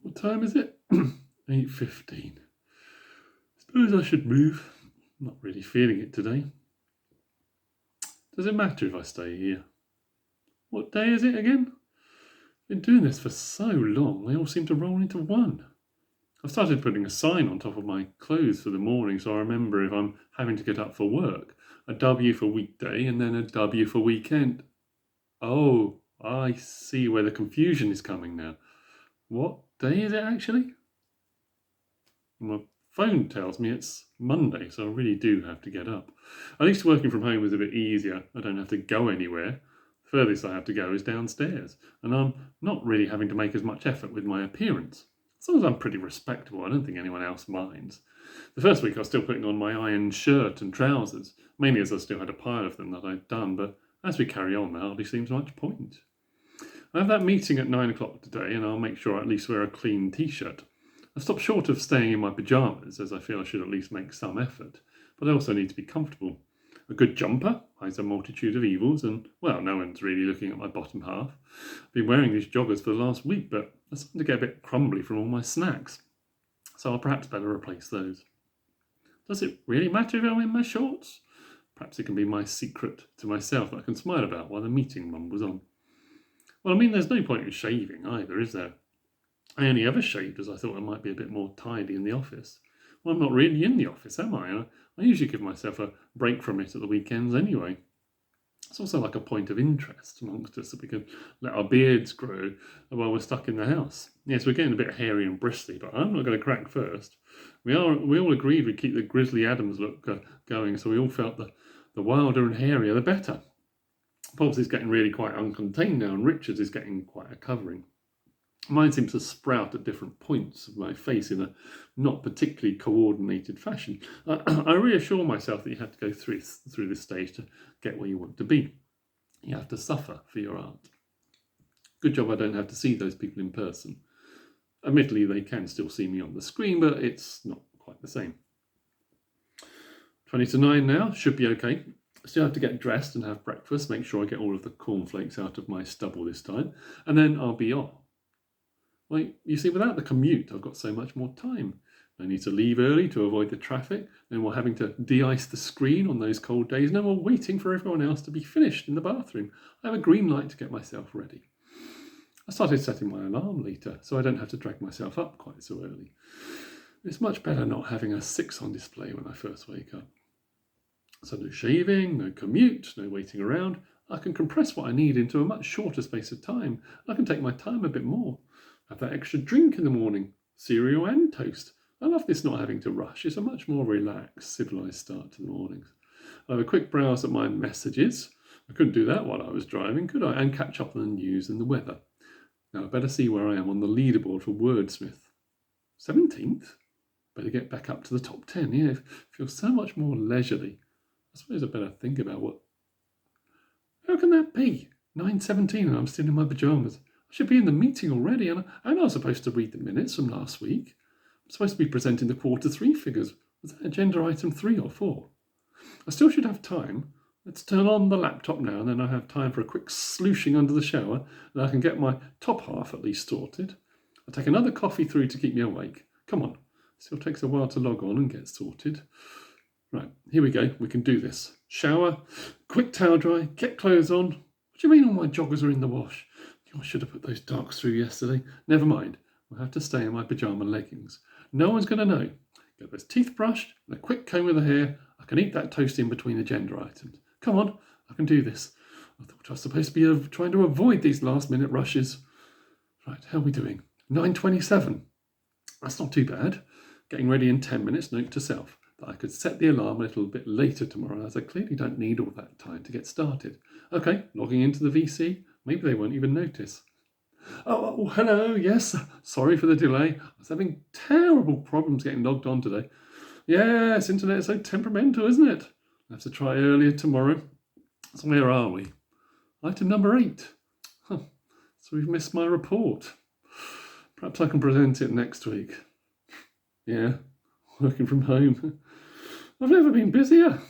What time is it? 8:15. Suppose I should move. Not really feeling it today. Does it matter if I stay here? What day is it again? Been doing this for so long, they all seem to roll into one. I've started putting a sign on top of my clothes for the morning so I remember if I'm having to get up for work. A W for weekday and then a W for weekend. Oh, I see where the confusion is coming now. What day is it actually? My phone tells me it's Monday, so I really do have to get up. At least working from home is a bit easier. I don't have to go anywhere. The furthest I have to go is downstairs, and I'm not really having to make as much effort with my appearance. As long as I'm pretty respectable, I don't think anyone else minds. The first week I was still putting on my ironed shirt and trousers, mainly as I still had a pile of them that I'd done, but as we carry on, there hardly seems much point. I have that meeting at 9 o'clock today, and I'll make sure I at least wear a clean t-shirt. I've stopped short of staying in my pyjamas, as I feel I should at least make some effort, but I also need to be comfortable. A good jumper hides a multitude of evils, and, well, no one's really looking at my bottom half. I've been wearing these joggers for the last week, but they're starting to get a bit crumbly from all my snacks, so I'll perhaps better replace those. Does it really matter if I'm in my shorts? Perhaps it can be my secret to myself that I can smile about while the meeting mumbles on. Well, I mean, there's no point in shaving either, is there? I only ever shaved as I thought I might be a bit more tidy in the office. Well, I'm not really in the office, am I? I usually give myself a break from it at the weekends anyway. It's also like a point of interest amongst us that we can let our beards grow while we're stuck in the house. Yes, we're getting a bit hairy and bristly, but I'm not going to crack first. We all agreed we'd keep the Grizzly Adams look going, so we all felt the wilder and hairier the better. Pops is getting really quite uncontained now, and Richard is getting quite a covering. Mine seems to sprout at different points of my face in a not particularly coordinated fashion. I reassure myself that you have to go through this stage to get where you want to be. You have to suffer for your art. Good job I don't have to see those people in person. Admittedly, they can still see me on the screen, but it's not quite the same. 20 to 9 now, should be okay. Still have to get dressed and have breakfast, make sure I get all of the cornflakes out of my stubble this time, and then I'll be off. Well, you see, without the commute, I've got so much more time. I need to leave early to avoid the traffic, no more having to de-ice the screen on those cold days, no more waiting for everyone else to be finished in the bathroom. I have a green light to get myself ready. I started setting my alarm later, so I don't have to drag myself up quite so early. It's much better not having a 6 on display when I first wake up. So no shaving, no commute, no waiting around. I can compress what I need into a much shorter space of time. I can take my time a bit more. Have that extra drink in the morning, cereal and toast. I love this not having to rush. It's a much more relaxed, civilised start to the mornings. I have a quick browse at my messages. I couldn't do that while I was driving, could I? And catch up on the news and the weather. Now I better see where I am on the leaderboard for Wordsmith. 17th? Better get back up to the top 10. Yeah, it feels so much more leisurely. I suppose I better think about what... How can that be? 9:17 and I'm still in my pyjamas. I should be in the meeting already, and I was supposed to read the minutes from last week. I'm supposed to be presenting the Q3 figures. Was that agenda item 3 or 4? I still should have time. Let's turn on the laptop now, and then I have time for a quick slooshing under the shower, and I can get my top half at least sorted. I'll take another coffee through to keep me awake. Come on. Still takes a while to log on and get sorted. Right, here we go. We can do this. Shower, quick towel dry, get clothes on. What do you mean all my joggers are in the wash? I should have put those darks through yesterday. Never mind. I'll have to stay in my pyjama leggings. No one's going to know. Get those teeth brushed and a quick comb of the hair. I can eat that toast in between agenda items. Come on, I can do this. I thought I was supposed to be trying to avoid these last-minute rushes. Right, how are we doing? 9:27. That's not too bad. Getting ready in 10 minutes, note to self that I could set the alarm a little bit later tomorrow, as I clearly don't need all that time to get started. Okay, logging into the VC. Maybe they won't even notice. Oh, hello, yes. Sorry for the delay. I was having terrible problems getting logged on today. Yes, internet is so temperamental, isn't it? I have to try earlier tomorrow. So where are we? Item number 8. Huh. So we've missed my report. Perhaps I can present it next week. Yeah, working from home. I've never been busier.